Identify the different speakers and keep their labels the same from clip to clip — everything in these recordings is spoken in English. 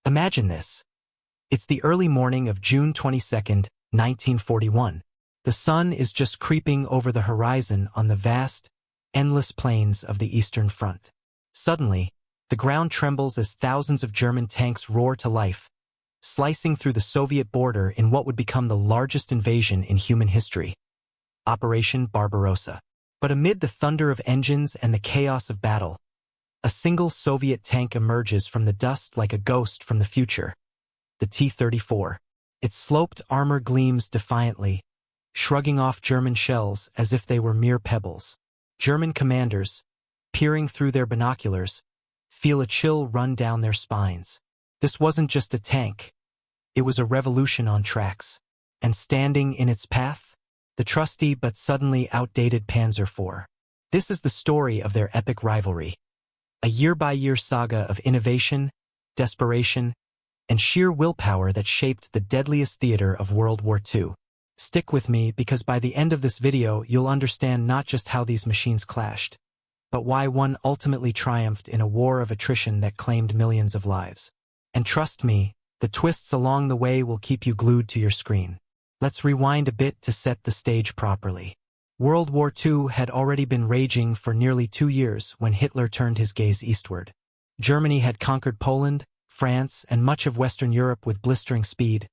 Speaker 1: Imagine this. It's the early morning of June 22nd, 1941. The sun is just creeping over the horizon on the vast, endless plains of the Eastern Front. Suddenly, the ground trembles as thousands of German tanks roar to life, slicing through the Soviet border in what would become the largest invasion in human history. Operation Barbarossa. But amid the thunder of engines and the chaos of battle, a single Soviet tank emerges from the dust like a ghost from the future. The T-34. Its sloped armor gleams defiantly, shrugging off German shells as if they were mere pebbles. German commanders, peering through their binoculars, feel a chill run down their spines. This wasn't just a tank. It was a revolution on tracks. And standing in its path, the trusty but suddenly outdated Panzer IV. This is the story of their epic rivalry. A year-by-year saga of innovation, desperation, and sheer willpower that shaped the deadliest theater of World War II. Stick with me because by the end of this video you'll understand not just how these machines clashed, but why one ultimately triumphed in a war of attrition that claimed millions of lives. And trust me, the twists along the way will keep you glued to your screen. Let's rewind a bit to set the stage properly. World War II had already been raging for nearly 2 years when Hitler turned his gaze eastward. Germany had conquered Poland, France, and much of Western Europe with blistering speed,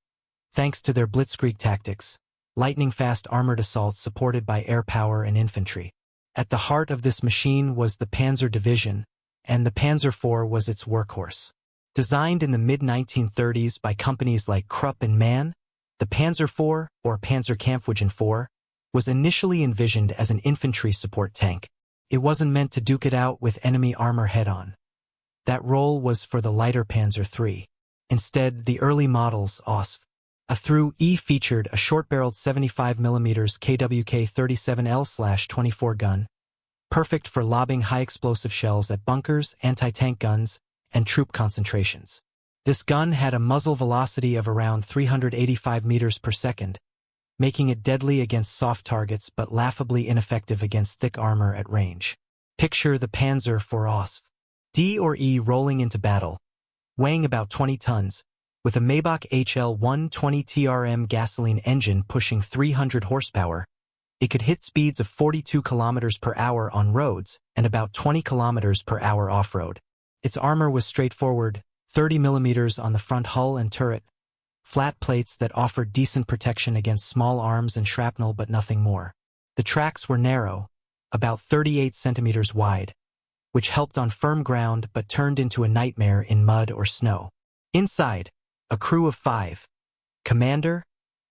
Speaker 1: thanks to their blitzkrieg tactics, lightning-fast armored assaults supported by air power and infantry. At the heart of this machine was the Panzer Division, and the Panzer IV was its workhorse. Designed in the mid-1930s by companies like Krupp and Mann, the Panzer IV, or Panzerkampfwagen IV, was initially envisioned as an infantry support tank. It wasn't meant to duke it out with enemy armor head-on. That role was for the lighter Panzer III. Instead, the early models, Ausf. A through E featured a short-barreled 75mm KWK-37L/24 gun, perfect for lobbing high-explosive shells at bunkers, anti-tank guns, and troop concentrations. This gun had a muzzle velocity of around 385 meters per second, making it deadly against soft targets but laughably ineffective against thick armor at range. Picture the Panzer IV Ausf. D or E rolling into battle, weighing about 20 tons, with a Maybach HL-120 TRM gasoline engine pushing 300 horsepower. It could hit speeds of 42 km per hour on roads and about 20 km per hour off-road. Its armor was straightforward, 30 mm on the front hull and turret, flat plates that offered decent protection against small arms and shrapnel but nothing more. The tracks were narrow, about 38 centimeters wide, which helped on firm ground but turned into a nightmare in mud or snow. Inside, a crew of 5, commander,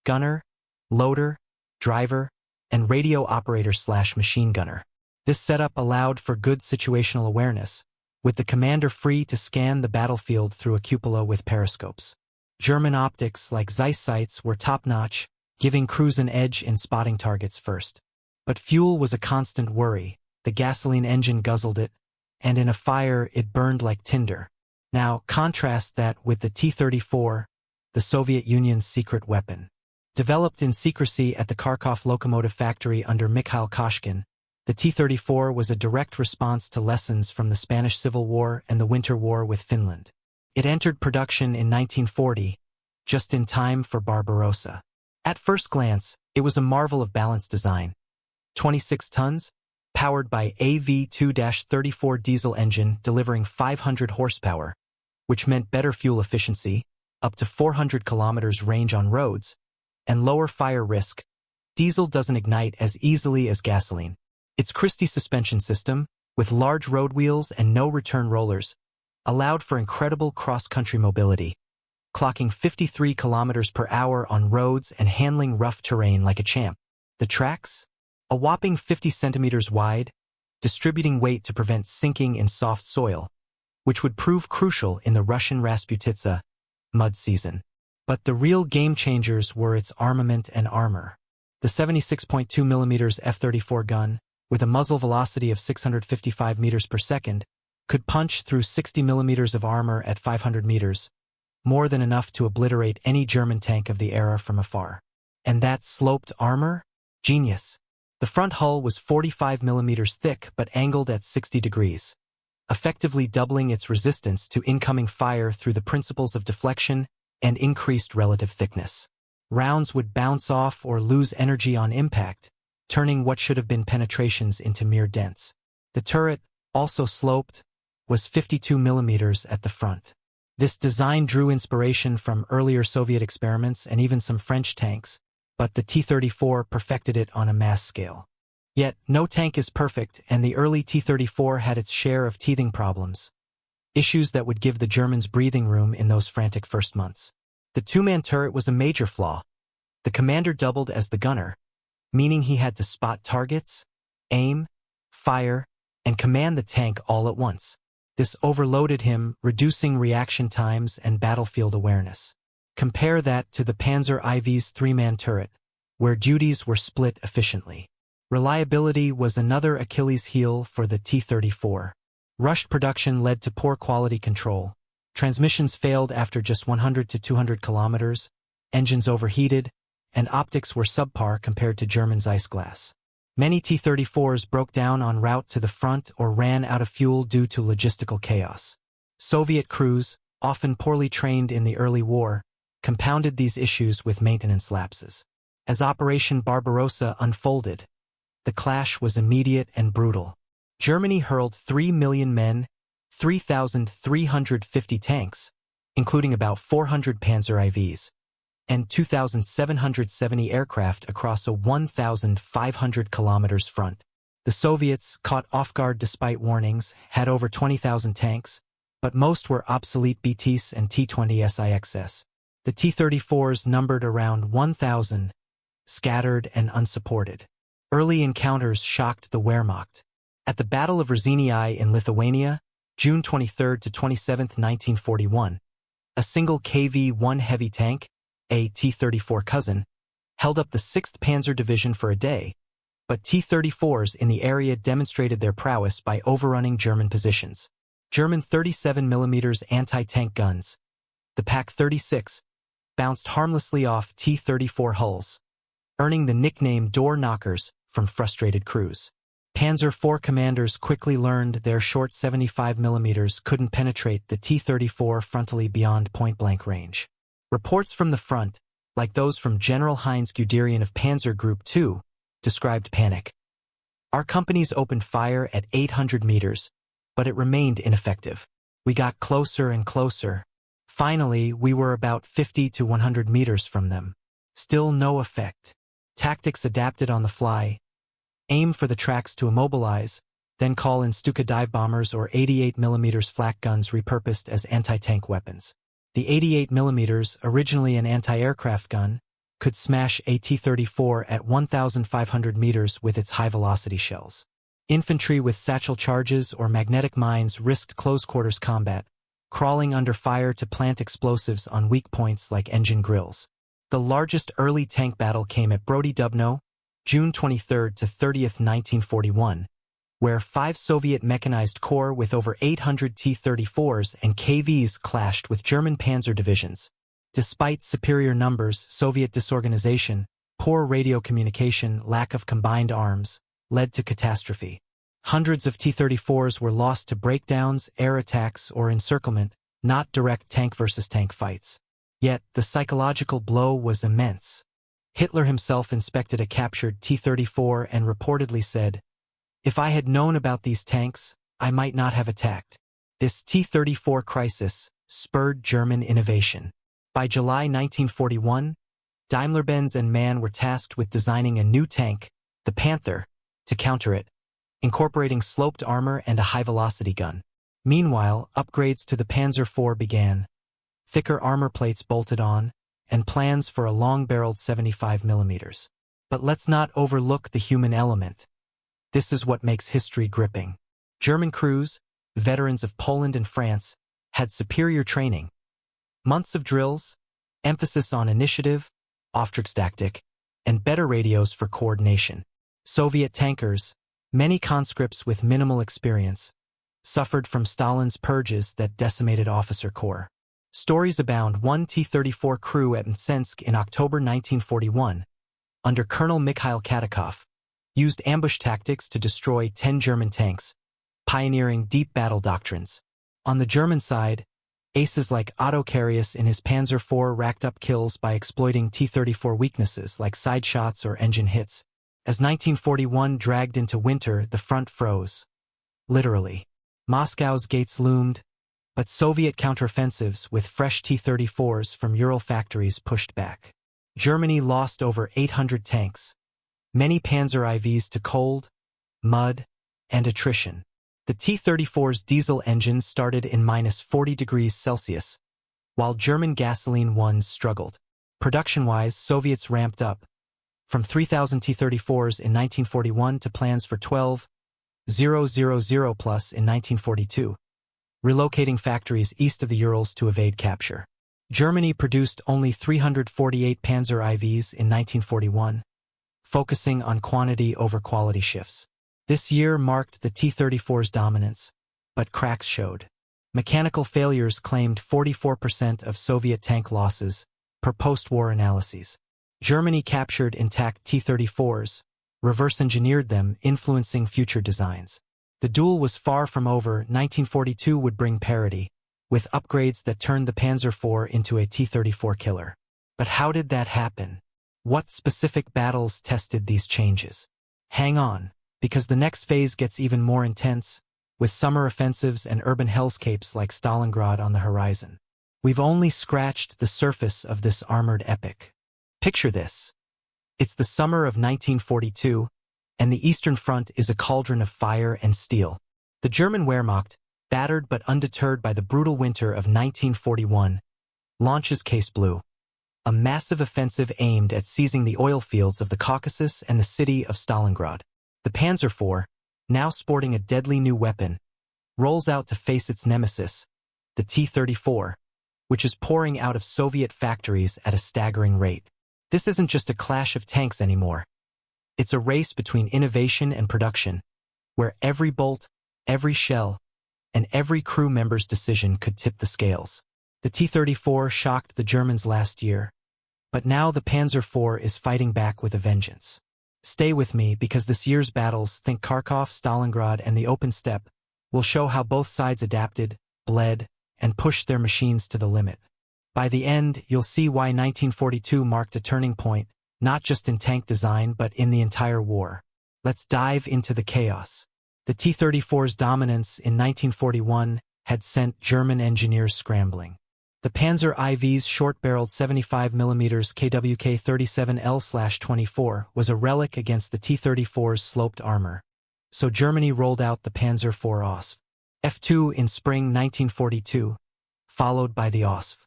Speaker 1: gunner, loader, driver, and radio operator/machine gunner. This setup allowed for good situational awareness, with the commander free to scan the battlefield through a cupola with periscopes. German optics like Zeiss sights were top-notch, giving crews an edge in spotting targets first. But fuel was a constant worry. The gasoline engine guzzled it, and in a fire it burned like tinder. Now, contrast that with the T-34, the Soviet Union's secret weapon. Developed in secrecy at the Kharkov locomotive factory under Mikhail Koshkin, the T-34 was a direct response to lessons from the Spanish Civil War and the Winter War with Finland. It entered production in 1940, just in time for Barbarossa. At first glance, it was a marvel of balanced design. 26 tons, powered by a V2-34 diesel engine delivering 500 horsepower, which meant better fuel efficiency, up to 400 kilometers range on roads, and lower fire risk. Diesel doesn't ignite as easily as gasoline. Its Christie suspension system, with large road wheels and no return rollers, allowed for incredible cross-country mobility, clocking 53 kilometers per hour on roads and handling rough terrain like a champ. The tracks? A whopping 50 centimeters wide, distributing weight to prevent sinking in soft soil, which would prove crucial in the Russian Rasputitsa mud season. But the real game-changers were its armament and armor. The 76.2mm F-34 gun, with a muzzle velocity of 655 meters per second, could punch through 60 millimeters of armor at 500 meters, more than enough to obliterate any German tank of the era from afar. And that sloped armor? Genius. The front hull was 45 millimeters thick but angled at 60 degrees, effectively doubling its resistance to incoming fire through the principles of deflection and increased relative thickness. Rounds would bounce off or lose energy on impact, turning what should have been penetrations into mere dents. The turret, also sloped, was 52 millimeters at the front. This design drew inspiration from earlier Soviet experiments and even some French tanks, but the T-34 perfected it on a mass scale. Yet, no tank is perfect, and the early T-34 had its share of teething problems, issues that would give the Germans breathing room in those frantic first months. The two-man turret was a major flaw. The commander doubled as the gunner, meaning he had to spot targets, aim, fire, and command the tank all at once. This overloaded him, reducing reaction times and battlefield awareness. Compare that to the Panzer IV's three-man turret, where duties were split efficiently. Reliability was another Achilles heel for the T-34. Rushed production led to poor quality control. Transmissions failed after just 100 to 200 kilometers, engines overheated, and optics were subpar compared to German Zeissglass. Many T-34s broke down en route to the front or ran out of fuel due to logistical chaos. Soviet crews, often poorly trained in the early war, compounded these issues with maintenance lapses. As Operation Barbarossa unfolded, the clash was immediate and brutal. Germany hurled 3 million men, 3,350 tanks, including about 400 Panzer IVs, and 2,770 aircraft across a 1,500 kilometers front. The Soviets, caught off guard despite warnings, had over 20,000 tanks, but most were obsolete BTs and T-20 SIXs. The T-34s numbered around 1,000, scattered and unsupported. Early encounters shocked the Wehrmacht. At the Battle of Rivalry in Lithuania, June 23 to 27, 1941, a single KV-1 heavy tank, a T-34 cousin, held up the 6th Panzer Division for a day, but T-34s in the area demonstrated their prowess by overrunning German positions. German 37mm anti-tank guns, the Pak-36, bounced harmlessly off T-34 hulls, earning the nickname door knockers from frustrated crews. Panzer IV commanders quickly learned their short 75mm couldn't penetrate the T-34 frontally beyond point-blank range. Reports from the front, like those from General Heinz Guderian of Panzer Group II, described panic. Our companies opened fire at 800 meters, but it remained ineffective. We got closer and closer. Finally, we were about 50 to 100 meters from them. Still no effect. Tactics adapted on the fly. Aim for the tracks to immobilize, then call in Stuka dive bombers or 88mm flak guns repurposed as anti-tank weapons. The 88mm, originally an anti-aircraft gun, could smash a T-34 at 1,500 meters with its high-velocity shells. Infantry with satchel charges or magnetic mines risked close-quarters combat, crawling under fire to plant explosives on weak points like engine grills. The largest early tank battle came at Brody Dubno, June 23 to 30, 1941, where 5 Soviet mechanized corps with over 800 T-34s and KVs clashed with German panzer divisions. Despite superior numbers, Soviet disorganization, poor radio communication, lack of combined arms, led to catastrophe. Hundreds of T-34s were lost to breakdowns, air attacks, or encirclement, not direct tank-versus-tank fights. Yet, the psychological blow was immense. Hitler himself inspected a captured T-34 and reportedly said, "If I had known about these tanks, I might not have attacked." This T-34 crisis spurred German innovation. By July 1941, Daimler-Benz and MAN were tasked with designing a new tank, the Panther, to counter it, incorporating sloped armor and a high-velocity gun. Meanwhile, upgrades to the Panzer IV began. Thicker armor plates bolted on, and plans for a long-barreled 75mm. But let's not overlook the human element. This is what makes history gripping. German crews, veterans of Poland and France, had superior training. Months of drills, emphasis on initiative, Auftragstaktik, and better radios for coordination. Soviet tankers, many conscripts with minimal experience, suffered from Stalin's purges that decimated officer corps. Stories abound. One T-34 crew at Mtsensk in October 1941, under Colonel Mikhail Katakov, used ambush tactics to destroy 10 German tanks, pioneering deep battle doctrines. On the German side, aces like Otto Carius in his Panzer IV racked up kills by exploiting T-34 weaknesses like side shots or engine hits. As 1941 dragged into winter, the front froze. Literally. Moscow's gates loomed, but Soviet counteroffensives with fresh T-34s from Ural factories pushed back. Germany lost over 800 tanks, many Panzer IVs to cold, mud, and attrition. The T-34's diesel engines started in -40 degrees Celsius, while German gasoline ones struggled. Production-wise, Soviets ramped up, from 3,000 T-34s in 1941 to plans for 12,000 plus in 1942, relocating factories east of the Urals to evade capture. Germany produced only 348 Panzer IVs in 1941, focusing on quantity over quality shifts. This year marked the T-34's dominance, but cracks showed. Mechanical failures claimed 44% of Soviet tank losses per post-war analyses. Germany captured intact T-34s, reverse-engineered them, influencing future designs. The duel was far from over. 1942 would bring parity, with upgrades that turned the Panzer IV into a T-34 killer. But how did that happen? What specific battles tested these changes? Hang on, because the next phase gets even more intense, with summer offensives and urban hellscapes like Stalingrad on the horizon. We've only scratched the surface of this armored epic. Picture this. It's the summer of 1942, and the Eastern Front is a cauldron of fire and steel. The German Wehrmacht, battered but undeterred by the brutal winter of 1941, launches Case Blue, a massive offensive aimed at seizing the oil fields of the Caucasus and the city of Stalingrad. The Panzer IV, now sporting a deadly new weapon, rolls out to face its nemesis, the T-34, which is pouring out of Soviet factories at a staggering rate. This isn't just a clash of tanks anymore. It's a race between innovation and production, where every bolt, every shell, and every crew member's decision could tip the scales. The T-34 shocked the Germans last year, but now the Panzer IV is fighting back with a vengeance. Stay with me, because this year's battles, think Kharkov, Stalingrad, and the open steppe, will show how both sides adapted, bled, and pushed their machines to the limit. By the end, you'll see why 1942 marked a turning point, not just in tank design but in the entire war. Let's dive into the chaos. The T-34's dominance in 1941 had sent German engineers scrambling. The Panzer IV's short-barreled 75mm KWK-37L/24 was a relic against the T-34's sloped armor, so Germany rolled out the Panzer IV Ausf. F2 in spring 1942, followed by the Ausf.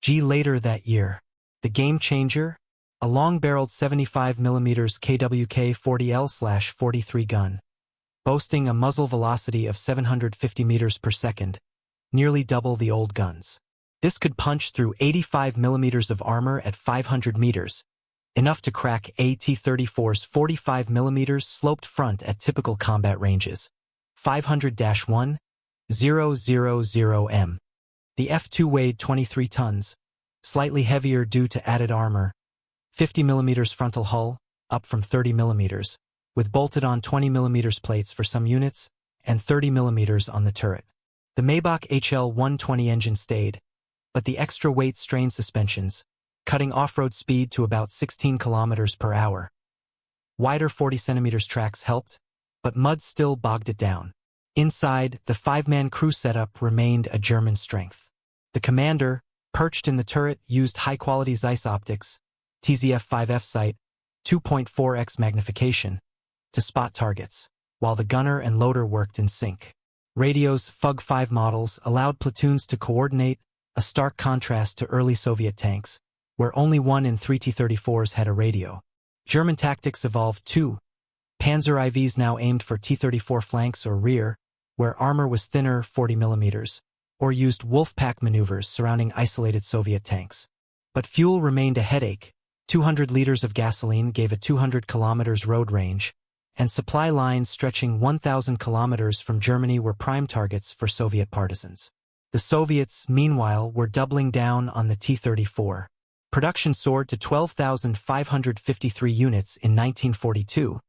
Speaker 1: G later that year. The game changer? A long-barreled 75mm KWK-40L/43 gun, boasting a muzzle velocity of 750 meters per second, nearly double the old guns. This could punch through 85 millimeters of armor at 500 meters, enough to crack a T-34's 45 millimeters sloped front at typical combat ranges, 500-1, 000M. The F2 weighed 23 tons, slightly heavier due to added armor, 50 millimeters frontal hull, up from 30 millimeters, with bolted-on 20 millimeters plates for some units, and 30 millimeters on the turret. The Maybach HL-120 engine stayed, but the extra weight strained suspensions, cutting off-road speed to about 16 kilometers per hour. Wider 40 centimeters tracks helped, but mud still bogged it down. Inside, the 5-man crew setup remained a German strength. The commander, perched in the turret, used high-quality Zeiss optics, TZF-5F sight, 2.4x magnification, to spot targets, while the gunner and loader worked in sync. Radios, FUG-5 models, allowed platoons to coordinate, a stark contrast to early Soviet tanks, where only 1 in 3 T-34s had a radio. German tactics evolved too. Panzer IVs now aimed for T-34 flanks or rear, where armor was thinner, 40 millimeters, or used wolf-pack maneuvers surrounding isolated Soviet tanks. But fuel remained a headache. 200 liters of gasoline gave a 200 kilometers road range, and supply lines stretching 1,000 kilometers from Germany were prime targets for Soviet partisans. The Soviets, meanwhile, were doubling down on the T-34. Production soared to 12,553 units in 1942,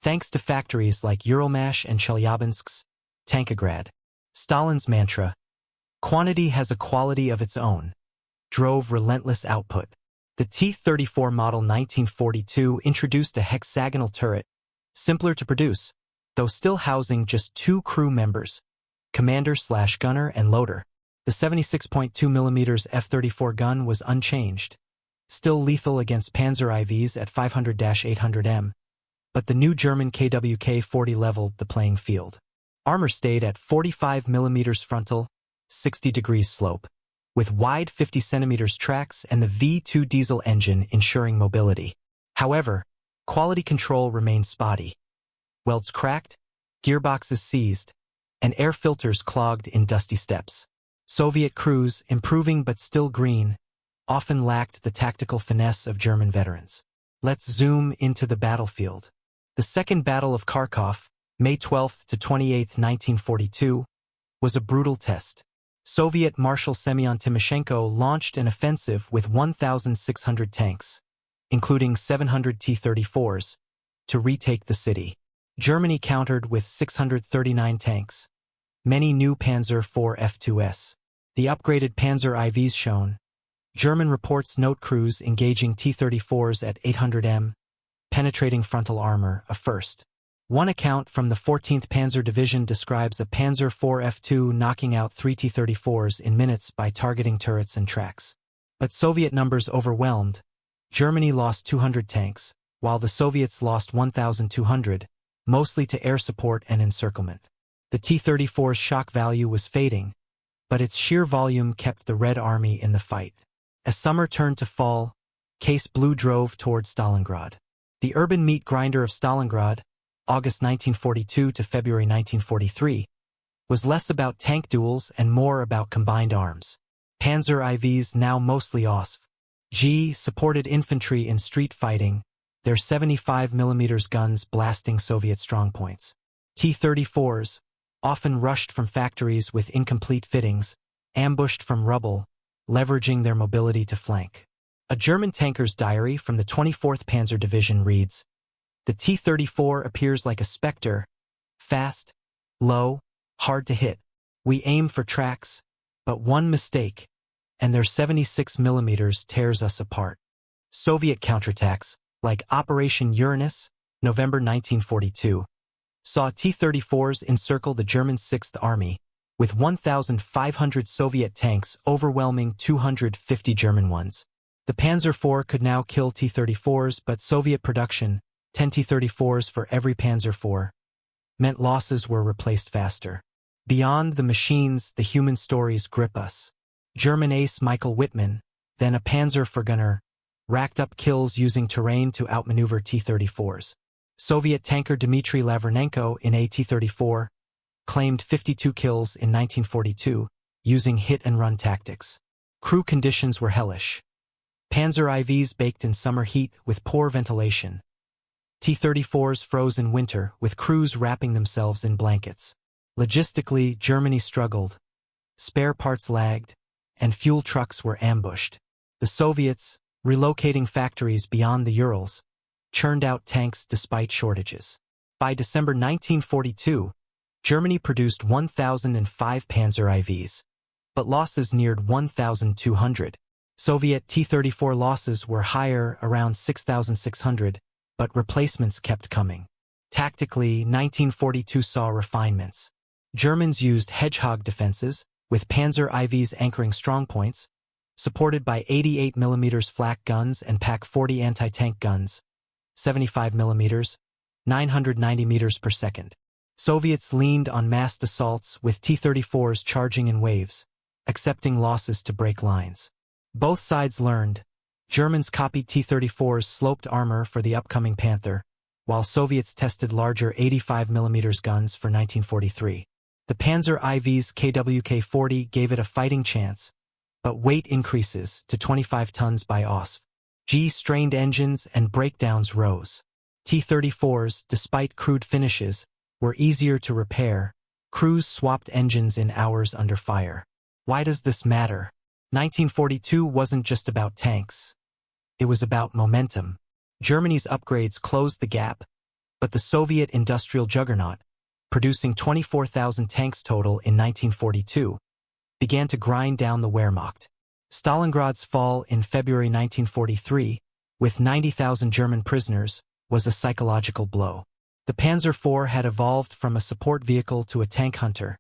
Speaker 1: thanks to factories like Uralmash and Chelyabinsk's. Tankograd. Stalin's mantra, "Quantity has a quality of its own," drove relentless output. The T-34 model 1942 introduced a hexagonal turret, simpler to produce, though still housing just 2 crew members, commander/gunner and loader. The 76.2mm F-34 gun was unchanged, still lethal against Panzer IVs at 500-800M, but the new German KWK-40 leveled the playing field. Armor stayed at 45mm frontal, 60 degrees slope, with wide 50cm tracks and the V2 diesel engine ensuring mobility. However, quality control remained spotty. Welds cracked, gearboxes seized, and air filters clogged in dusty steps. Soviet crews, improving but still green, often lacked the tactical finesse of German veterans. Let's zoom into the battlefield. The Second Battle of Kharkov, May 12 to 28, 1942, was a brutal test. Soviet Marshal Semyon Timoshenko launched an offensive with 1,600 tanks, including 700 T-34s, to retake the city. Germany countered with 639 tanks, many new Panzer IV F2s. The upgraded Panzer IVs shown. German reports note crews engaging T-34s at 800M, penetrating frontal armor, a first. One account from the 14th Panzer Division describes a Panzer IV F2 knocking out 3 T-34s in minutes by targeting turrets and tracks. But Soviet numbers overwhelmed. Germany lost 200 tanks, while the Soviets lost 1,200, mostly to air support and encirclement. The T-34's shock value was fading, but its sheer volume kept the Red Army in the fight. As summer turned to fall, Case Blue drove toward Stalingrad. The urban meat grinder of Stalingrad, August 1942 to February 1943, was less about tank duels and more about combined arms. Panzer IVs, now mostly Ausf. G, supported infantry in street fighting, their 75mm guns blasting Soviet strongpoints. T-34s, often rushed from factories with incomplete fittings, ambushed from rubble, leveraging their mobility to flank. A German tanker's diary from the 24th Panzer Division reads, "The T-34 appears like a specter, fast, low, hard to hit. We aim for tracks, but one mistake, and their 76mm tears us apart." Soviet counterattacks, like Operation Uranus, November 1942, saw T-34s encircle the German 6th Army, with 1,500 Soviet tanks overwhelming 250 German ones. The Panzer IV could now kill T-34s, but Soviet production, 10 T-34s for every Panzer IV, meant losses were replaced faster. Beyond the machines, the human stories grip us. German ace Michael Wittmann, then a Panzer IV gunner, racked up kills using terrain to outmaneuver T-34s. Soviet tanker Dmitry Lavernenko in a T-34 claimed 52 kills in 1942 using hit-and-run tactics. Crew conditions were hellish. Panzer IVs baked in summer heat with poor ventilation. T-34s froze in winter with crews wrapping themselves in blankets. Logistically, Germany struggled. Spare parts lagged, and fuel trucks were ambushed. The Soviets, relocating factories beyond the Urals, churned out tanks despite shortages. By December 1942, Germany produced 1,005 Panzer IVs, but losses neared 1,200. Soviet T-34 losses were higher, around 6,600, but replacements kept coming. Tactically, 1942 saw refinements. Germans used hedgehog defenses, with Panzer IVs anchoring strongpoints, supported by 88mm flak guns and Pak-40 anti-tank guns, 75mm, 990 meters per second. Soviets leaned on massed assaults with T-34s charging in waves, accepting losses to break lines. Both sides learned. Germans copied T-34's sloped armor for the upcoming Panther, while Soviets tested larger 85mm guns for 1943. The Panzer IV's KWK-40 gave it a fighting chance, but weight increases to 25 tons by Ausf. G-strained engines and breakdowns rose. T-34s, despite crude finishes, were easier to repair. Crews swapped engines in hours under fire. Why does this matter? 1942 wasn't just about tanks. It was about momentum. Germany's upgrades closed the gap, but the Soviet industrial juggernaut, producing 24,000 tanks total in 1942, began to grind down the Wehrmacht. Stalingrad's fall in February 1943, with 90,000 German prisoners, was a psychological blow. The Panzer IV had evolved from a support vehicle to a tank hunter,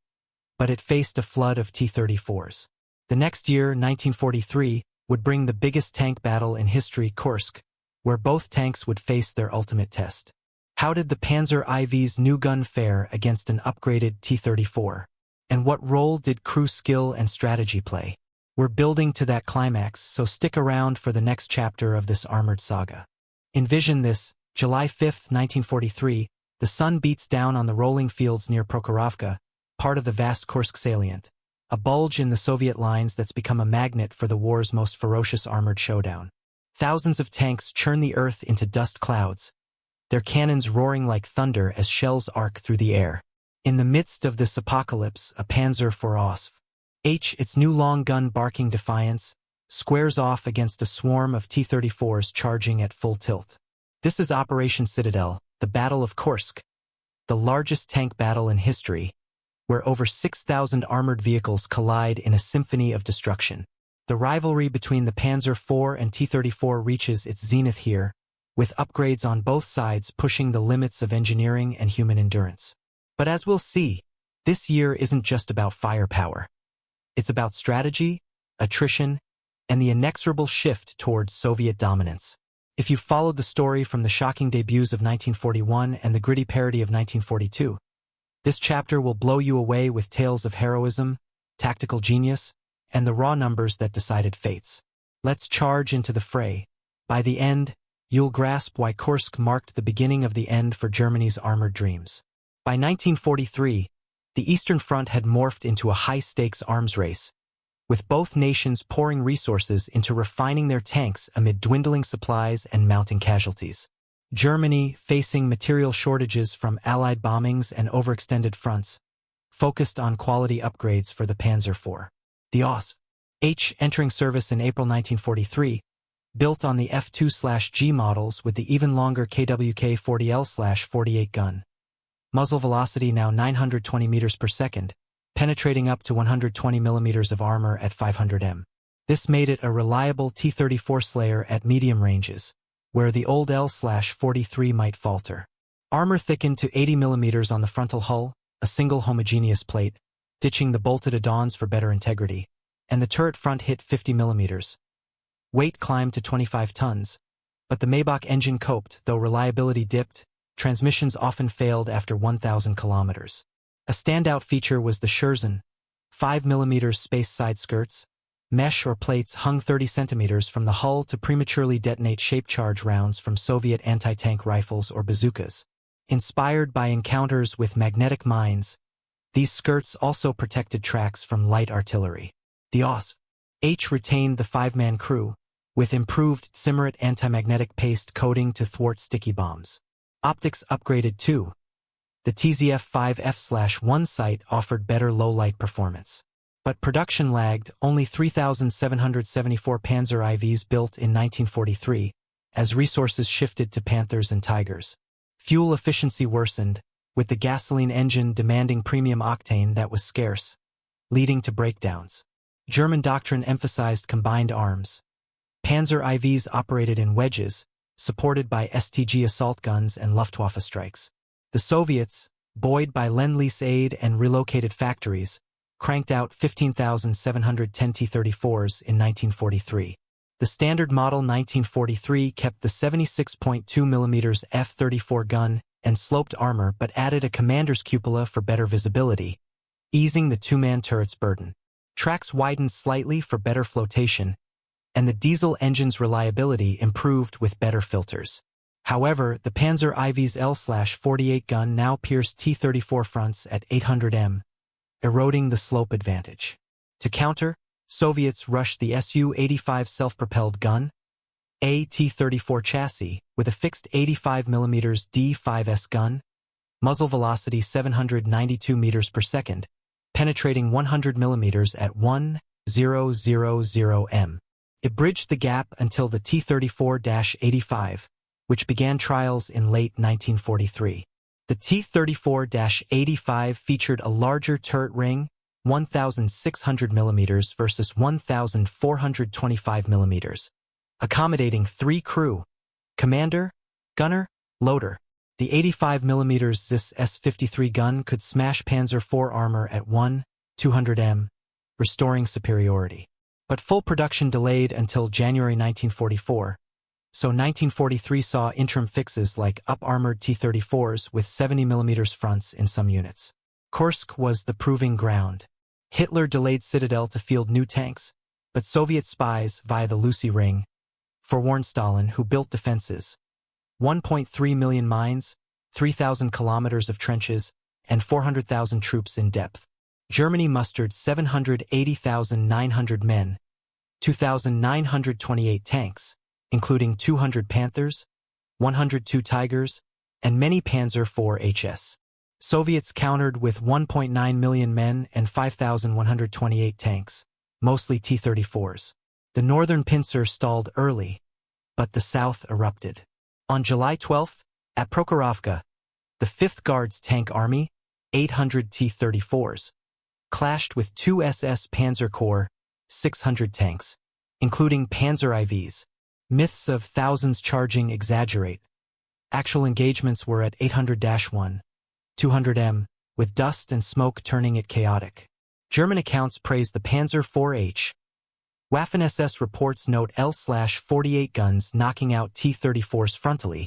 Speaker 1: but it faced a flood of T-34s. The next year, 1943, would bring the biggest tank battle in history, Kursk, where both tanks would face their ultimate test. How did the Panzer IV's new gun fare against an upgraded T-34? And what role did crew skill and strategy play? We're building to that climax, so stick around for the next chapter of this armored saga. Envision this: July 5, 1943, the sun beats down on the rolling fields near Prokhorovka, part of the vast Kursk salient, a bulge in the Soviet lines that's become a magnet for the war's most ferocious armored showdown. Thousands of tanks churn the earth into dust clouds, their cannons roaring like thunder as shells arc through the air. In the midst of this apocalypse, a Panzer IV Ausf, its new long gun barking defiance, squares off against a swarm of T-34s charging at full tilt. This is Operation Citadel, the Battle of Kursk, the largest tank battle in history, where over 6,000 armored vehicles collide in a symphony of destruction. The rivalry between the Panzer IV and T-34 reaches its zenith here, with upgrades on both sides pushing the limits of engineering and human endurance. But as we'll see, this year isn't just about firepower. It's about strategy, attrition, and the inexorable shift towards Soviet dominance. If you followed the story from the shocking debuts of 1941 and the gritty parody of 1942, this chapter will blow you away with tales of heroism, tactical genius, and the raw numbers that decided fates. Let's charge into the fray. By the end, you'll grasp why Kursk marked the beginning of the end for Germany's armored dreams. By 1943, the Eastern Front had morphed into a high-stakes arms race, with both nations pouring resources into refining their tanks amid dwindling supplies and mounting casualties. Germany, facing material shortages from Allied bombings and overextended fronts, focused on quality upgrades for the Panzer IV. The Ausf, entering service in April 1943, built on the F2/G models with the even longer KWK-40L/48 gun. Muzzle velocity now 920 meters per second, penetrating up to 120 millimeters of armor at 500 m. This made it a reliable T-34 slayer at medium ranges, where the old L/43 might falter. Armor thickened to 80 millimeters on the frontal hull, a single homogeneous plate, ditching the bolted add-ons for better integrity, and the turret front hit 50 millimeters. Weight climbed to 25 tons, but the Maybach engine coped, though reliability dipped. Transmissions often failed after 1,000 kilometers. A standout feature was the Scherzon, 5 mm spaced side skirts, mesh or plates hung 30 centimeters from the hull to prematurely detonate shape charge rounds from Soviet anti-tank rifles or bazookas. Inspired by encounters with magnetic mines, these skirts also protected tracks from light artillery. The Ausf retained the 5-man crew, with improved Simmerit anti-magnetic paste coating to thwart sticky bombs. Optics upgraded too. The TZF-5F/1 sight offered better low-light performance. But production lagged, only 3,774 Panzer IVs built in 1943, as resources shifted to Panthers and Tigers. Fuel efficiency worsened, with the gasoline engine demanding premium octane that was scarce, leading to breakdowns. German doctrine emphasized combined arms. Panzer IVs operated in wedges, supported by STG assault guns and Luftwaffe strikes. The Soviets, buoyed by Lend-Lease aid and relocated factories, cranked out 15,710 T-34s in 1943. The standard model 1943 kept the 76.2 mm F-34 gun and sloped armor but added a commander's cupola for better visibility, easing the two-man turret's burden. Tracks widened slightly for better flotation, and the diesel engine's reliability improved with better filters. However, the Panzer IV's L/48 gun now pierced T-34 fronts at 800 m, eroding the slope advantage. To counter, Soviets rushed the Su-85 self-propelled gun, a T-34 chassis, with a fixed 85 mm D5S gun, muzzle velocity 792 meters per second, penetrating 100 mm at 1,000 m. It bridged the gap until the T-34-85, which began trials in late 1943. The T-34-85 featured a larger turret ring, 1,600 mm versus 1,425 mm, accommodating 3 crew, commander, gunner, loader. The 85 mm ZIS S-53 gun could smash Panzer IV armor at 1,200 m, restoring superiority. But full production delayed until January 1944, so 1943 saw interim fixes like up-armored T-34s with 70 mm fronts in some units. Kursk was the proving ground. Hitler delayed Citadel to field new tanks, but Soviet spies, via the Lucy Ring, forewarned Stalin, who built defenses. 1.3 million mines, 3,000 kilometers of trenches, and 400,000 troops in depth. Germany mustered 780,900 men, 2,928 tanks, including 200 Panthers, 102 Tigers, and many Panzer IV HS. Soviets countered with 1.9 million men and 5,128 tanks, mostly T-34s. The northern pincer stalled early, but the south erupted. On July 12, at Prokhorovka, the 5th Guards Tank Army, 800 T-34s, clashed with 2 SS Panzer Corps, 600 tanks, including Panzer IVs. Myths of thousands charging exaggerate. Actual engagements were at 800-1, 200 m, with dust and smoke turning it chaotic. German accounts praise the Panzer IV Waffen-SS reports note L/48 guns knocking out T-34s frontally,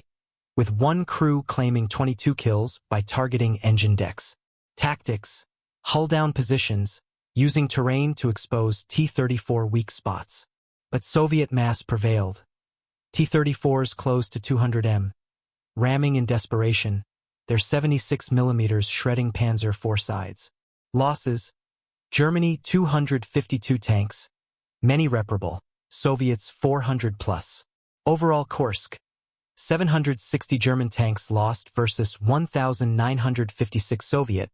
Speaker 1: with one crew claiming 22 kills by targeting engine decks. Tactics: hull-down positions, using terrain to expose T-34 weak spots. But Soviet mass prevailed. T-34s closed to 200 m, ramming in desperation, their 76 mm shredding Panzer IV sides. Losses: Germany 252 tanks, many reparable, Soviets 400 plus. Overall Kursk: 760 German tanks lost versus 1,956 Soviet,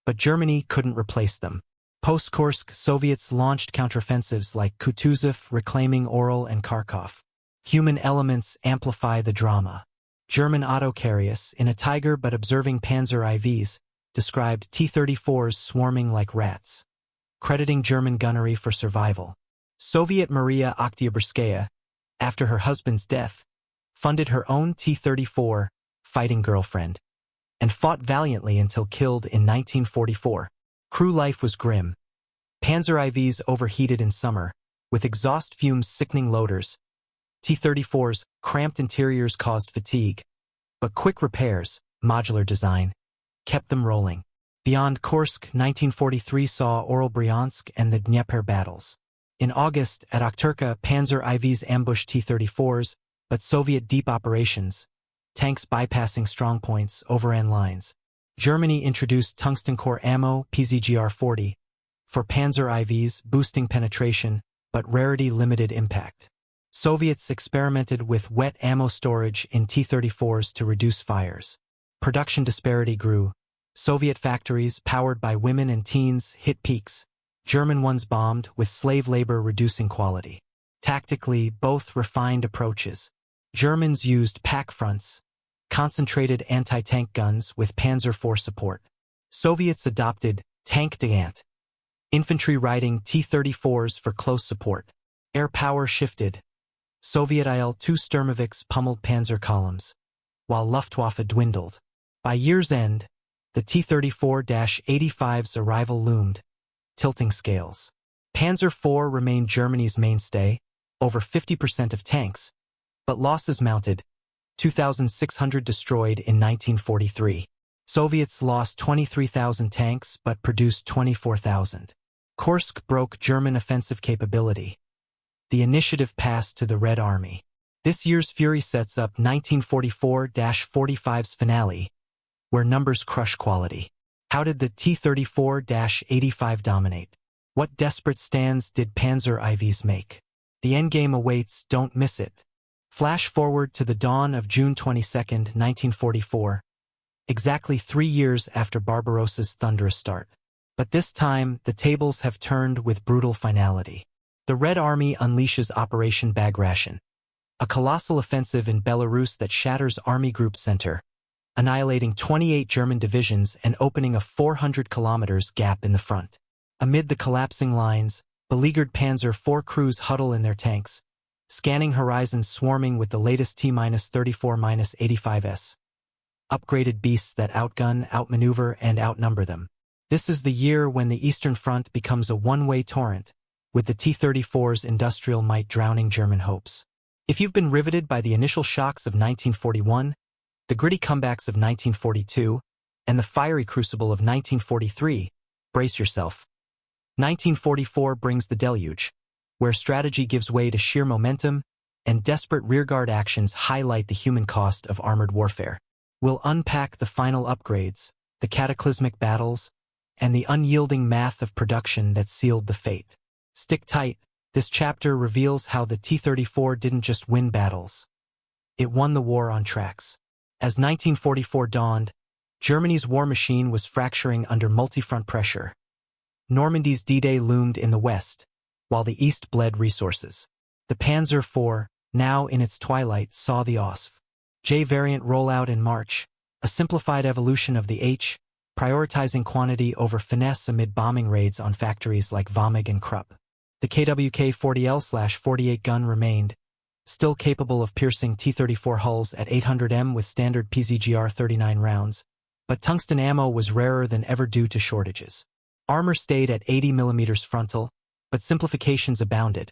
Speaker 1: but Germany couldn't replace them. Post-Kursk, Soviets launched counteroffensives like Kutuzov, reclaiming Orel and Kharkov. Human elements amplify the drama. German Autokarius, in a Tiger but observing Panzer IVs, described T-34s swarming like rats, crediting German gunnery for survival. Soviet Maria Oktyabrskaya, after her husband's death, funded her own T-34 fighting girlfriend, and fought valiantly until killed in 1944. Crew life was grim. Panzer IVs overheated in summer, with exhaust fumes sickening loaders. T-34s' cramped interiors caused fatigue, but quick repairs, modular design, kept them rolling. Beyond Kursk, 1943 saw Orel Bryansk and the Dnieper battles. In August, at Okturka, Panzer IVs ambushed T-34s, but Soviet deep operations, tanks bypassing strongpoints, overran lines. Germany introduced tungsten core ammo, PZGR-40, for Panzer IVs, boosting penetration, but rarity limited impact. Soviets experimented with wet ammo storage in T-34s to reduce fires. Production disparity grew. Soviet factories, powered by women and teens, hit peaks. German ones bombed, with slave labor reducing quality. Tactically, both refined approaches. Germans used pack fronts, concentrated anti-tank guns with Panzer IV support. Soviets adopted tank d'Ant, infantry riding T-34s for close support. Air power shifted. Soviet IL-2 Sturmovix pummeled Panzer columns, while Luftwaffe dwindled. By year's end, the T-34-85's arrival loomed, tilting scales. Panzer IV remained Germany's mainstay, over 50% of tanks, but losses mounted. 2,600 destroyed in 1943. Soviets lost 23,000 tanks but produced 24,000. Kursk broke German offensive capability. The initiative passed to the Red Army. This year's Fury sets up 1944-45's finale, where numbers crush quality. How did the T-34-85 dominate? What desperate stands did Panzer IVs make? The endgame awaits, don't miss it. Flash forward to the dawn of June 22, 1944, exactly 3 years after Barbarossa's thunderous start. But this time, the tables have turned with brutal finality. The Red Army unleashes Operation Bagration, a colossal offensive in Belarus that shatters Army Group Center, annihilating 28 German divisions and opening a 400 kilometers gap in the front. Amid the collapsing lines, beleaguered Panzer IV crews huddle in their tanks, scanning horizons swarming with the latest T-34-85s. Upgraded beasts that outgun, outmaneuver, and outnumber them. This is the year when the Eastern Front becomes a one-way torrent, with the T-34's industrial might drowning German hopes. If you've been riveted by the initial shocks of 1941, the gritty comebacks of 1942, and the fiery crucible of 1943, brace yourself. 1944 brings the deluge, where strategy gives way to sheer momentum, and desperate rearguard actions highlight the human cost of armored warfare. We'll unpack the final upgrades, the cataclysmic battles, and the unyielding math of production that sealed the fate. Stick tight, this chapter reveals how the T-34 didn't just win battles. It won the war on tracks. As 1944 dawned, Germany's war machine was fracturing under multi-front pressure. Normandy's D-Day loomed in the west, while the east bled resources. The Panzer IV, now in its twilight, saw the Ausf. J variant roll out in March, a simplified evolution of the H, prioritizing quantity over finesse amid bombing raids on factories like Vomig and Krupp. The KWK-40L/48 gun remained, still capable of piercing T-34 hulls at 800 m with standard PZGR-39 rounds, but tungsten ammo was rarer than ever due to shortages. Armor stayed at 80 mm frontal, but simplifications abounded.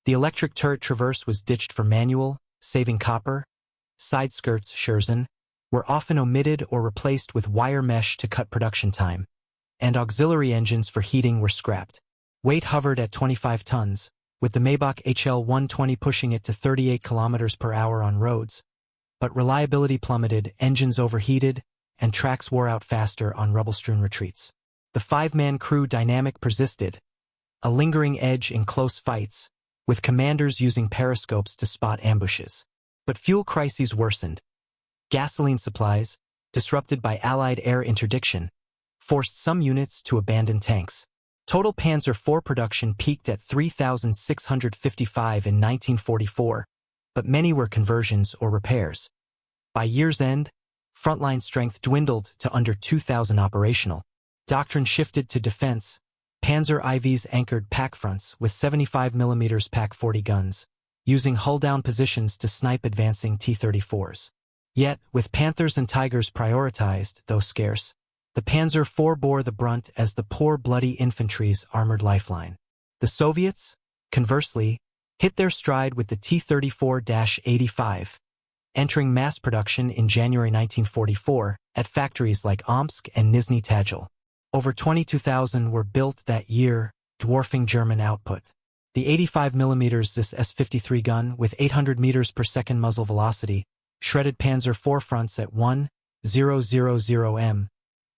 Speaker 1: The electric turret traverse was ditched for manual, saving copper. Side skirts, Scherzen, were often omitted or replaced with wire mesh to cut production time, and auxiliary engines for heating were scrapped. Weight hovered at 25 tons, with the Maybach HL-120 pushing it to 38 km per hour on roads, but reliability plummeted, engines overheated, and tracks wore out faster on rubble-strewn retreats. The five-man crew dynamic persisted, a lingering edge in close fights, with commanders using periscopes to spot ambushes. But fuel crises worsened. Gasoline supplies, disrupted by Allied air interdiction, forced some units to abandon tanks. Total Panzer IV production peaked at 3,655 in 1944, but many were conversions or repairs. By year's end, frontline strength dwindled to under 2,000 operational. Doctrine shifted to defense. Panzer IVs anchored pack fronts with 75 mm Pak 40 guns, using hull-down positions to snipe advancing T-34s. Yet, with Panthers and Tigers prioritized, though scarce, the Panzer IV bore the brunt as the poor bloody infantry's armored lifeline. The Soviets, conversely, hit their stride with the T-34-85, entering mass production in January 1944 at factories like Omsk and Nizhny Tagil. Over 22,000 were built that year, dwarfing German output. The 85 mm Zis S-53 gun, with 800 meters per second muzzle velocity, shredded Panzer IV fronts at 1,000 m,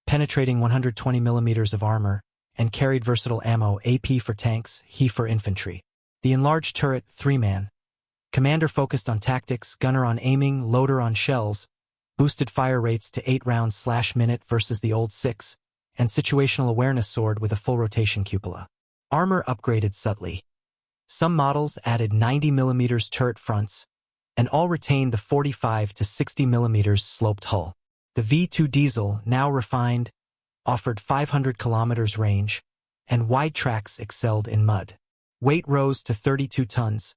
Speaker 1: penetrating 120 mm of armor, and carried versatile ammo, AP for tanks, He for infantry. The enlarged turret, three-man, commander focused on tactics, gunner on aiming, loader on shells, boosted fire rates to 8 rounds/minute versus the old 6, and situational awareness soared with a full rotation cupola. Armor upgraded subtly. Some models added 90 mm turret fronts, and all retained the 45 to 60 mm sloped hull. The V2 diesel, now refined, offered 500 km range, and wide tracks excelled in mud. Weight rose to 32 tons,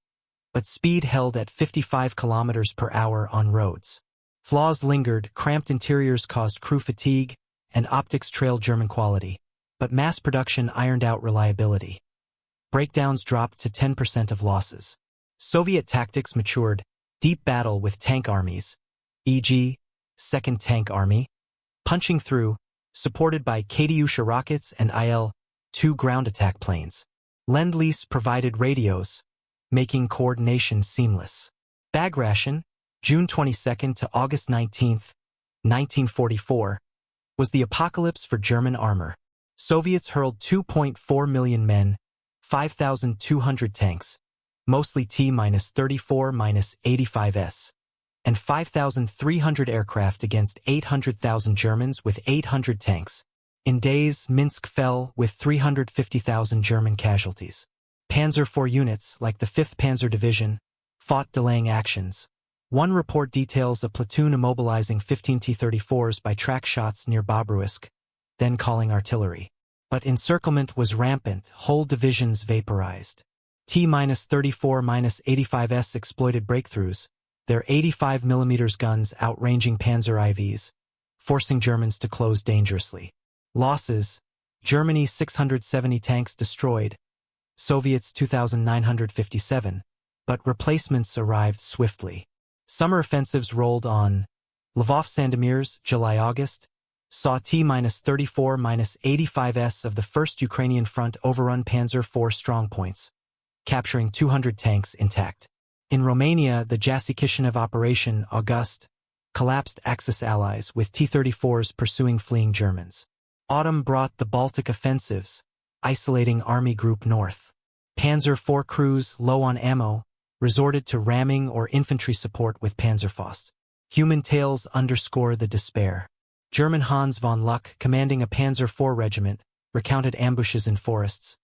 Speaker 1: but speed held at 55 km per hour on roads. Flaws lingered, cramped interiors caused crew fatigue, and optics trailed German quality, but mass production ironed out reliability. Breakdowns dropped to 10% of losses. Soviet tactics matured, deep battle with tank armies, e.g., 2nd Tank Army, punching through, supported by Katyusha rockets and IL-2 ground attack planes. Lend-Lease provided radios, making coordination seamless. Bagration, June 22 to August 19, 1944, was the apocalypse for German armor. Soviets hurled 2.4 million men, 5,200 tanks, mostly T-34-85s, and 5,300 aircraft against 800,000 Germans with 800 tanks. In days, Minsk fell with 350,000 German casualties. Panzer IV units, like the 5th Panzer Division, fought delaying actions, One report details a platoon immobilizing 15 T-34s by track shots near Barbarossa, then calling artillery. But encirclement was rampant, whole divisions vaporized. T-34-85s exploited breakthroughs, their 85mm guns outranging Panzer IVs, forcing Germans to close dangerously. Losses: Germany 670 tanks destroyed, Soviets 2,957, but replacements arrived swiftly. Summer offensives rolled on. Lvov-Sandomierz, July-August, saw T-34-85s of the 1st Ukrainian Front overrun Panzer IV strongpoints, capturing 200 tanks intact. In Romania, the Jassy-Kishinev Operation August collapsed Axis allies with T-34s pursuing fleeing Germans. Autumn brought the Baltic offensives, isolating Army Group North. Panzer IV crews, low on ammo, resorted to ramming or infantry support with Panzerfaust. Human tales underscore the despair. German Hans von Luck, commanding a Panzer IV regiment, recounted ambushes in forests.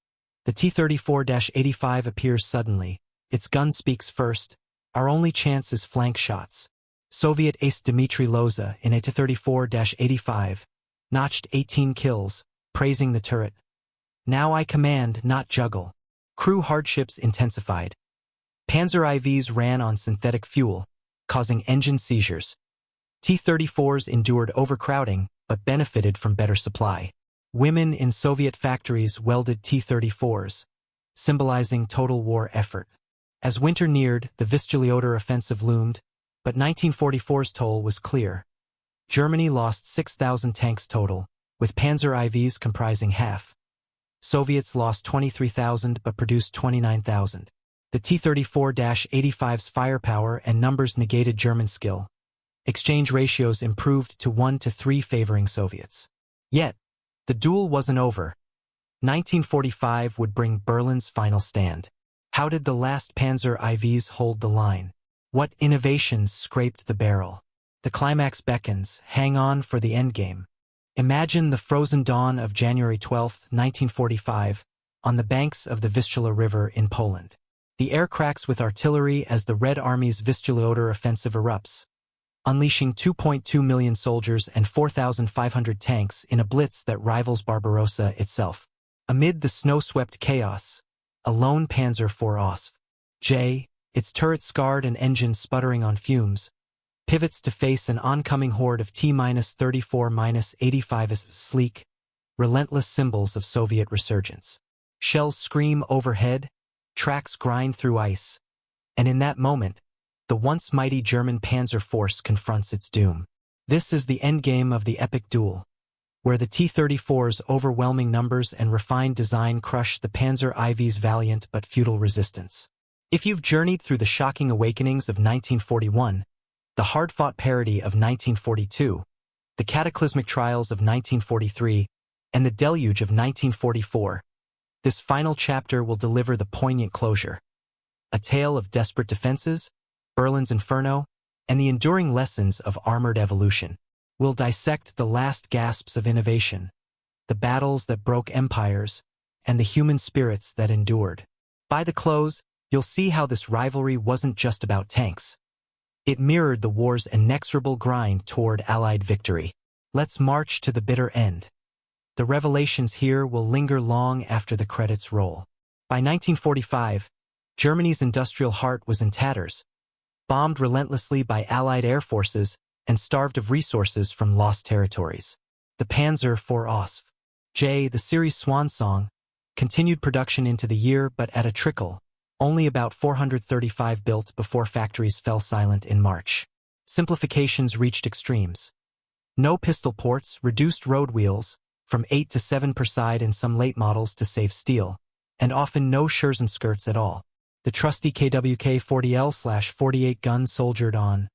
Speaker 1: The T-34-85 appears suddenly. Its gun speaks first. Our only chance is flank shots. Soviet ace Dmitry Loza, in a T-34-85, notched 18 kills, praising the turret. Now I command, not juggle. Crew hardships intensified. Panzer IVs ran on synthetic fuel, causing engine seizures. T-34s endured overcrowding, but benefited from better supply. Women in Soviet factories welded T-34s, symbolizing total war effort. As winter neared, the Vistula-Oder Offensive loomed, but 1944's toll was clear. Germany lost 6,000 tanks total, with Panzer IVs comprising half. Soviets lost 23,000 but produced 29,000. The T-34-85's firepower and numbers negated German skill. Exchange ratios improved to 1-3 favoring Soviets. Yet, the duel wasn't over. 1945 would bring Berlin's final stand. How did the last Panzer IVs hold the line? What innovations scraped the barrel? The climax beckons. Hang on for the endgame. Imagine the frozen dawn of January 12, 1945, on the banks of the Vistula River in Poland. The air cracks with artillery as the Red Army's Vistula-Oder Offensive erupts, unleashing 2.2 million soldiers and 4,500 tanks in a blitz that rivals Barbarossa itself. Amid the snow-swept chaos, a lone Panzer IV Ausf. J, its turret scarred and engine sputtering on fumes, pivots to face an oncoming horde of T-34-85's sleek, relentless symbols of Soviet resurgence. Shells scream overhead, tracks grind through ice, and in that moment, the once mighty German Panzer force confronts its doom. This is the endgame of the epic duel, where the T-34's overwhelming numbers and refined design crush the Panzer IV's valiant but futile resistance. If you've journeyed through the shocking awakenings of 1941, the hard-fought parody of 1942, the cataclysmic trials of 1943, and the deluge of 1944, this final chapter will deliver the poignant closure. A tale of desperate defenses, Berlin's inferno, and the enduring lessons of armored evolution. We'll dissect the last gasps of innovation, the battles that broke empires, and the human spirits that endured. By the close, you'll see how this rivalry wasn't just about tanks. It mirrored the war's inexorable grind toward Allied victory. Let's march to the bitter end. The revelations here will linger long after the credits roll. By 1945, Germany's industrial heart was in tatters, bombed relentlessly by Allied air forces and starved of resources from lost territories. The Panzer IV Ausf. J, the series' swan song, continued production into the year but at a trickle, only about 435 built before factories fell silent in March. Simplifications reached extremes. No pistol ports, reduced road wheels, from 8 to 7 per side in some late models to save steel, and often no Scherzen skirts at all. The trusty KWK-40L/48 gun soldiered on,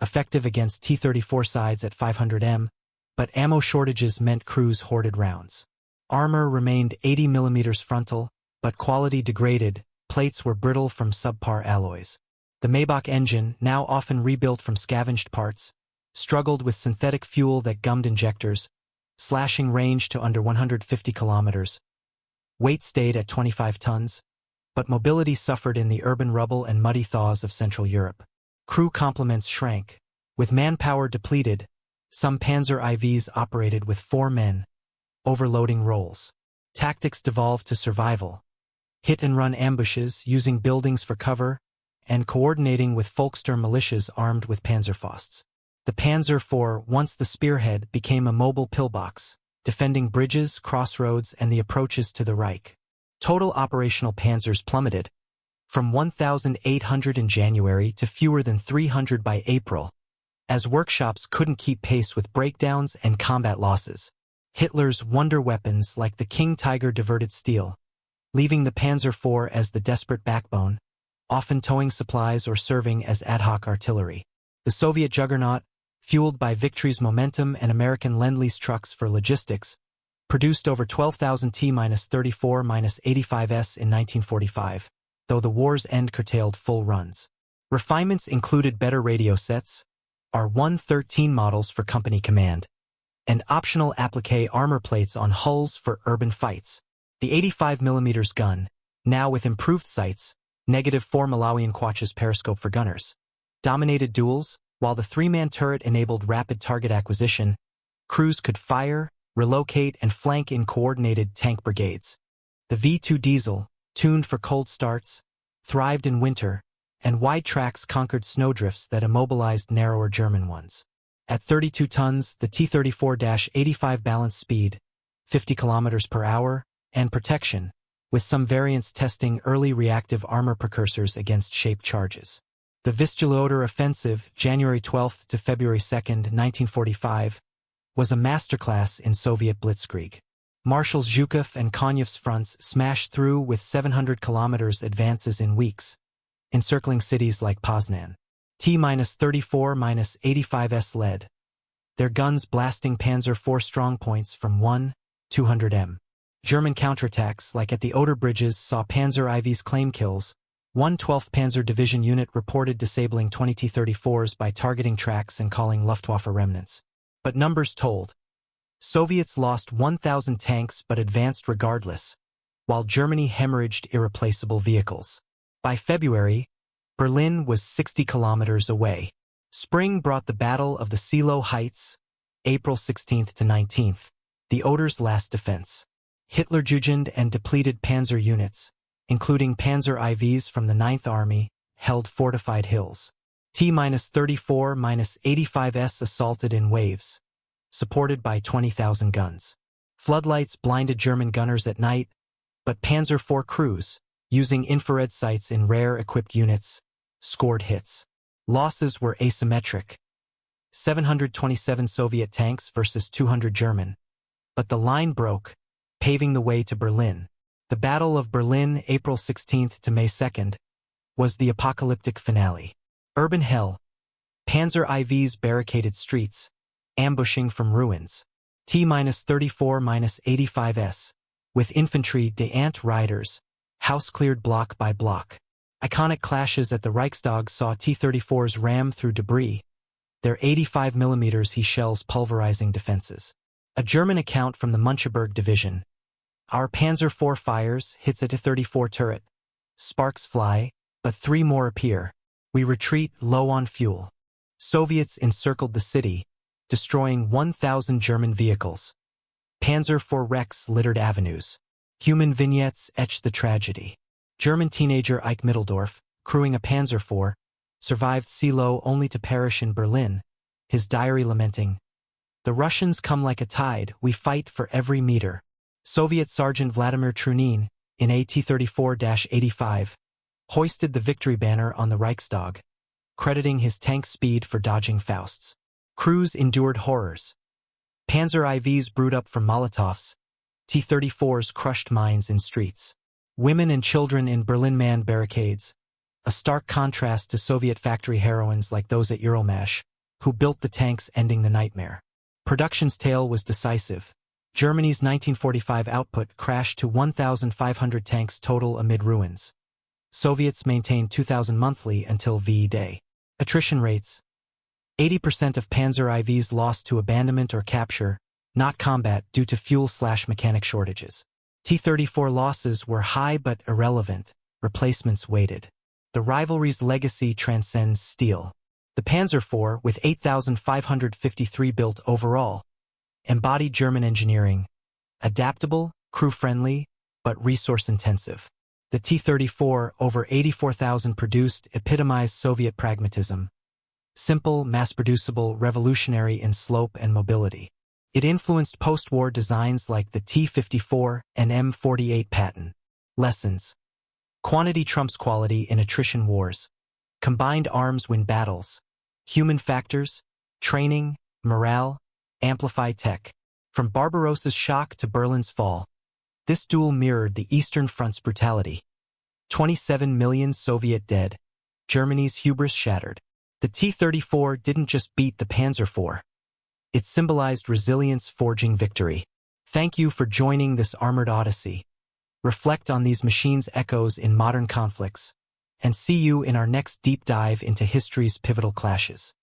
Speaker 1: effective against T-34 sides at 500 m, but ammo shortages meant crews hoarded rounds. Armor remained 80 mm frontal, but quality degraded, plates were brittle from subpar alloys. The Maybach engine, now often rebuilt from scavenged parts, struggled with synthetic fuel that gummed injectors, slashing range to under 150 kilometers. Weight stayed at 25 tons, but mobility suffered in the urban rubble and muddy thaws of Central Europe. Crew complements shrank. With manpower depleted, some Panzer IVs operated with 4 men, overloading roles. Tactics devolved to survival. Hit-and-run ambushes using buildings for cover, and coordinating with Volkssturm militias armed with Panzerfausts. The Panzer IV, once the spearhead, became a mobile pillbox, defending bridges, crossroads, and the approaches to the Reich. Total operational panzers plummeted, from 1,800 in January to fewer than 300 by April, as workshops couldn't keep pace with breakdowns and combat losses. Hitler's wonder weapons like the King Tiger diverted steel, leaving the Panzer IV as the desperate backbone, often towing supplies or serving as ad hoc artillery. The Soviet juggernaut, fueled by victory's momentum and American Lend-Lease trucks for logistics, produced over 12,000 T-34-85s in 1945, though the war's end curtailed full runs. Refinements included better radio sets, R-113 models for company command, and optional applique armor plates on hulls for urban fights. The 85mm gun, now with improved sights, -4 Malawian Quach's periscope for gunners, dominated duels, while the 3-man turret enabled rapid target acquisition. Crews could fire, relocate, and flank in coordinated tank brigades. The V2 diesel, tuned for cold starts, thrived in winter, and wide tracks conquered snowdrifts that immobilized narrower German ones. At 32 tons, the T-34-85 balanced speed, 50 km per hour, and protection, with some variants testing early reactive armor precursors against shaped charges. The Vistula-Oder Offensive, January 12 to February 2, 1945, was a masterclass in Soviet blitzkrieg. Marshals Zhukov and Konyev's fronts smashed through with 700 km advances in weeks, encircling cities like Poznan. T-34-85s led, their guns blasting Panzer IV strongpoints from 1-200 m. German counterattacks, like at the Oder bridges, saw Panzer IVs claim kills. 112th Panzer Division unit reported disabling 20 T-34s by targeting tracks and calling Luftwaffe remnants. But numbers told. Soviets lost 1,000 tanks but advanced regardless, while Germany hemorrhaged irreplaceable vehicles. By February, Berlin was 60 kilometers away. Spring brought the Battle of the Seelow Heights, April 16th to 19th, the Oder's last defense. Hitler-Jugend and depleted panzer units, including Panzer IVs from the 9th Army, held fortified hills. T-34-85s assaulted in waves, supported by 20,000 guns. Floodlights blinded German gunners at night, but Panzer IV crews, using infrared sights in rare-equipped units, scored hits. Losses were asymmetric. 727 Soviet tanks versus 200 German. But the line broke, paving the way to Berlin. The Battle of Berlin, April 16th to May 2nd, was the apocalyptic finale. Urban hell. Panzer IVs barricaded streets, ambushing from ruins. T-34-85s, with infantry de-ant riders, house-cleared block by block. Iconic clashes at the Reichstag saw T-34s ram through debris, their 85mm He shells pulverizing defenses. A German account from the Müncheberg division. Our Panzer IV fires, hits a T-34 turret. Sparks fly, but 3 more appear. We retreat low on fuel. Soviets encircled the city, destroying 1,000 German vehicles. Panzer IV wrecks littered avenues. Human vignettes etched the tragedy. German teenager Ike Mitteldorf, crewing a Panzer IV, survived Seelow only to perish in Berlin, his diary lamenting, "The Russians come like a tide, we fight for every meter." Soviet Sergeant Vladimir Trunin, in a T-34-85, hoisted the victory banner on the Reichstag, crediting his tank speed for dodging Fausts. Crews endured horrors. Panzer IVs brewed up from Molotovs, T-34s crushed mines in streets. Women and children in Berlin manned barricades, a stark contrast to Soviet factory heroines like those at Uralmash, who built the tanks ending the nightmare. Production's tale was decisive. Germany's 1945 output crashed to 1,500 tanks total amid ruins. Soviets maintained 2,000 monthly until VE Day. Attrition rates. 80% of Panzer IVs lost to abandonment or capture, not combat, due to fuel/mechanic shortages. T-34 losses were high but irrelevant, replacements waited. The rivalry's legacy transcends steel. The Panzer IV, with 8,553 built overall, embodied German engineering, adaptable, crew-friendly, but resource-intensive. The T-34, over 84,000 produced, epitomized Soviet pragmatism. Simple, mass-producible, revolutionary in slope and mobility. It influenced post-war designs like the T-54 and M48 Patton. Lessons. Quantity trumps quality in attrition wars. Combined arms win battles. Human factors, training, morale, amplify tech. From Barbarossa's shock to Berlin's fall, this duel mirrored the Eastern Front's brutality. 27 million Soviet dead. Germany's hubris shattered. The T-34 didn't just beat the Panzer IV. It symbolized resilience forging victory. Thank you for joining this armored odyssey. Reflect on these machines' echoes in modern conflicts, and see you in our next deep dive into history's pivotal clashes.